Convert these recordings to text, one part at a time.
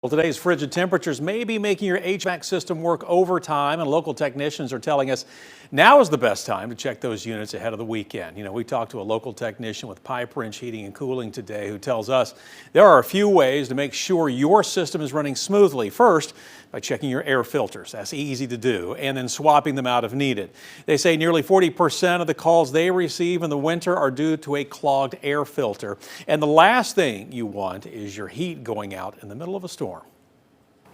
Well, today's frigid temperatures may be making your HVAC system work overtime, and local technicians are telling us now is the best time to check those units ahead of the weekend. You know, we talked to a local technician with Pipe Wrench Heating and Cooling today who tells us there are a few ways to make sure your system is running smoothly. First, by checking your air filters. That's easy to do, and then swapping them out if needed. They say nearly 40% of the calls they receive in the winter are due to a clogged air filter. And the last thing you want is your heat going out in the middle of a storm.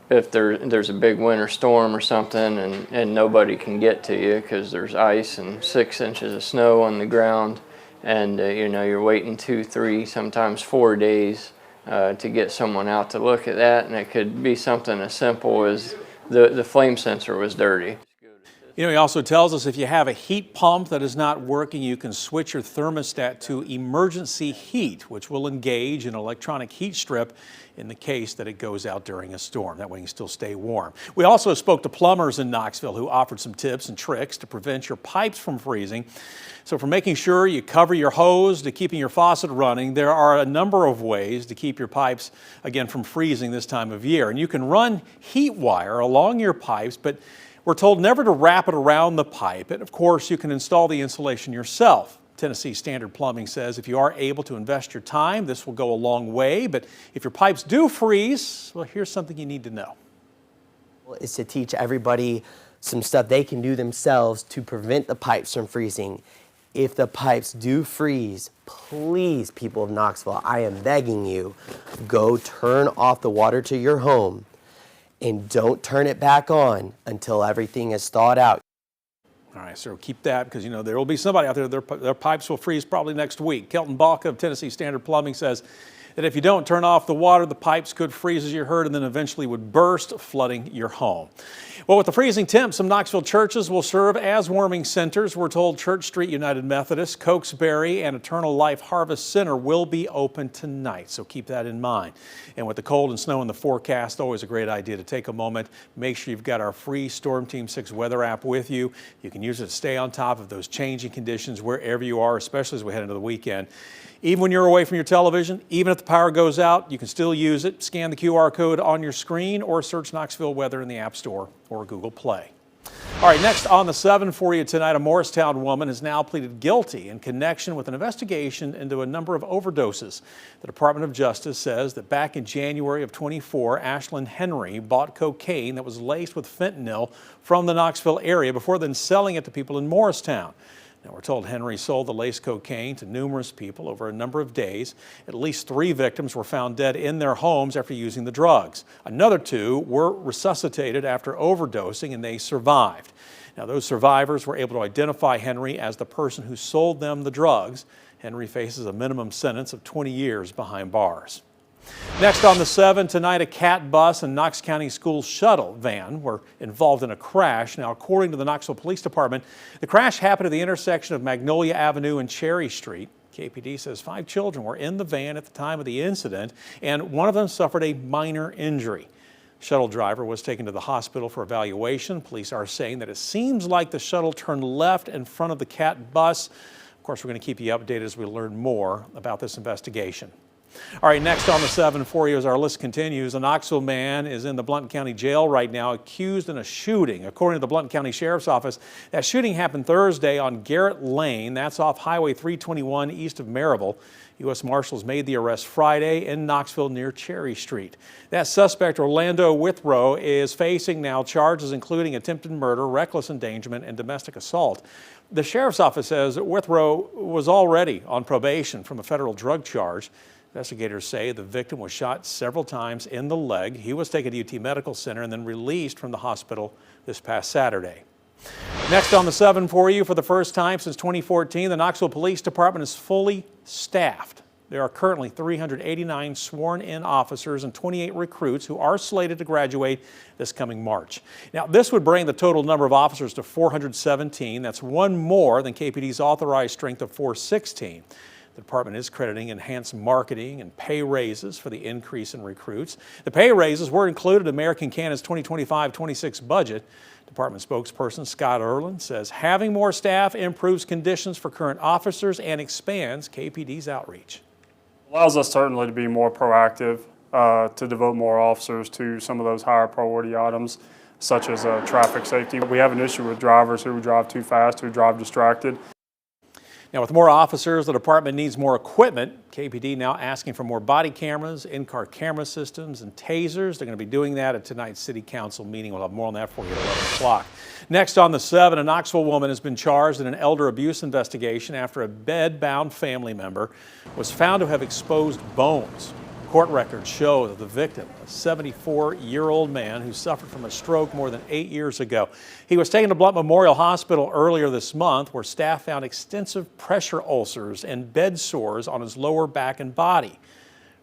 If there's a big winter storm or something and nobody can get to you because there's ice and 6 inches of snow on the ground, and you know, you're waiting 2, 3, sometimes 4 days to get someone out to look at that, and it could be something as simple as the flame sensor was dirty. You know, he also tells us if you have a heat pump that is not working, you can switch your thermostat to emergency heat, which will engage an electronic heat strip in the case that it goes out during a storm. That way you can still stay warm. We also spoke to plumbers in Knoxville who offered some tips and tricks to prevent your pipes from freezing. So from making sure you cover your hose to keeping your faucet running, there are a number of ways to keep your pipes, again, from freezing this time of year. And you can run heat wire along your pipes, but we're told never to wrap it around the pipe, and of course you can install the insulation yourself. Tennessee Standard Plumbing says if you are able to invest your time, this will go a long way, but if your pipes do freeze, well, here's something you need to know. Is to teach everybody some stuff they can do themselves to prevent the pipes from freezing. If the pipes do freeze, please, people of Knoxville, I am begging you, go turn off the water to your home and don't turn it back on until everything is thawed out. All right, so keep that because, you know, there will be somebody out there, their pipes will freeze probably next week. Kelton Balka of Tennessee Standard Plumbing says that if you don't turn off the water, the pipes could freeze, as you heard, and then eventually would burst, flooding your home. Well, with the freezing temps, some Knoxville churches will serve as warming centers. We're told Church Street United Methodist, Cokesbury, and Eternal Life Harvest Center will be open tonight, so keep that in mind. And with the cold and snow in the forecast, always a great idea to take a moment. Make sure you've got our free Storm Team 6 weather app with you. You can use it to stay on top of those changing conditions wherever you are, especially as we head into the weekend. Even when you're away from your television, even if the power goes out, you can still use it. Scan the QR code on your screen or search Knoxville Weather in the App Store or Google Play. All right, next on the 7 for you tonight, a Morristown woman has now pleaded guilty in connection with an investigation into a number of overdoses. The Department of Justice says that back in January of 24, Ashlyn Henry bought cocaine that was laced with fentanyl from the Knoxville area before then selling it to people in Morristown. Now, we're told Henry sold the laced cocaine to numerous people over a number of days. At least 3 victims were found dead in their homes after using the drugs. Another 2 were resuscitated after overdosing, and they survived. Now, those survivors were able to identify Henry as the person who sold them the drugs. Henry faces a minimum sentence of 20 years behind bars. Next on the 7 tonight, a CAT bus and Knox County Schools shuttle van were involved in a crash. Now, according to the Knoxville Police Department, the crash happened at the intersection of Magnolia Avenue and Cherry Street. KPD says 5 children were in the van at the time of the incident, and one of them suffered a minor injury. Shuttle driver was taken to the hospital for evaluation. Police are saying that it seems like the shuttle turned left in front of the CAT bus. Of course, we're going to keep you updated as we learn more about this investigation. All right, next on the 7 for you as our list continues, a Knoxville man is in the Blount County Jail right now accused in a shooting. According to the Blount County Sheriff's Office, that shooting happened Thursday on Garrett Lane. That's off Highway 321 east of Maryville. U.S. Marshals made the arrest Friday in Knoxville near Cherry Street. That suspect, Orlando Withrow, is facing now charges including attempted murder, reckless endangerment, and domestic assault. The Sheriff's Office says Withrow was already on probation from a federal drug charge. Investigators say the victim was shot several times in the leg. He was taken to UT Medical Center and then released from the hospital this past Saturday. Next on the 7 for you, for the first time since 2014, the Knoxville Police Department is fully staffed. There are currently 389 sworn-in officers and 28 recruits who are slated to graduate this coming March. Now, this would bring the total number of officers to 417. That's 1 more than KPD's authorized strength of 416. The department is crediting enhanced marketing and pay raises for the increase in recruits. The pay raises were included in American Cannon's 2025-26 budget. Department spokesperson Scott Erlin says having more staff improves conditions for current officers and expands KPD's outreach. Allows us certainly to be more proactive to devote more officers to some of those higher priority items, such as traffic safety. We have an issue with drivers who drive too fast, who drive distracted. Now, with more officers, the department needs more equipment. KPD now asking for more body cameras, in-car camera systems, and tasers. They're going to be doing that at tonight's City Council meeting. We'll have more on that for you at 11 o'clock. Next on the 7, a Knoxville woman has been charged in an elder abuse investigation after a bed-bound family member was found to have exposed bones. Court records show that the victim, a 74-year-old man who suffered from a stroke more than 8 years ago. He was taken to Blount Memorial Hospital earlier this month, where staff found extensive pressure ulcers and bed sores on his lower back and body.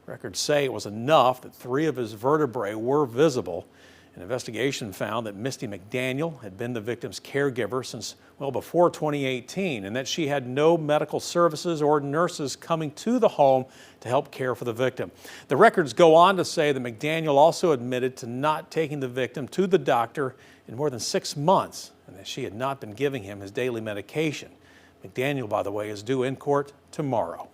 Records say it was enough that 3 of his vertebrae were visible. An investigation found that Misty McDaniel had been the victim's caregiver since well before 2018, and that she had no medical services or nurses coming to the home to help care for the victim. The records go on to say that McDaniel also admitted to not taking the victim to the doctor in more than 6 months, and that she had not been giving him his daily medication. McDaniel, by the way, is due in court tomorrow.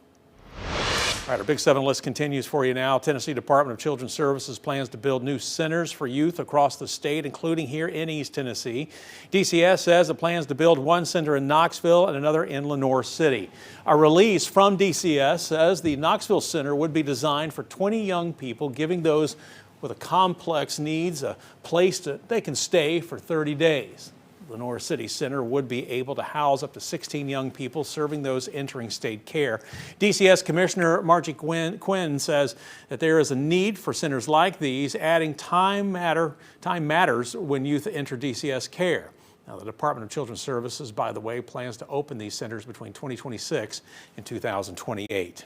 All right, our Big 7 list continues for you now. Tennessee Department of Children's Services plans to build new centers for youth across the state, including here in East Tennessee. DCS says it plans to build one center in Knoxville and another in Lenoir City. A release from DCS says the Knoxville Center would be designed for 20 young people, giving those with a complex needs a place they can stay for 30 days. Lenoir City Center would be able to house up to 16 young people, serving those entering state care. DCS Commissioner Margie Quinn says that there is a need for centers like these, adding time matters when youth enter DCS care. Now, the Department of Children's Services, by the way, plans to open these centers between 2026 and 2028.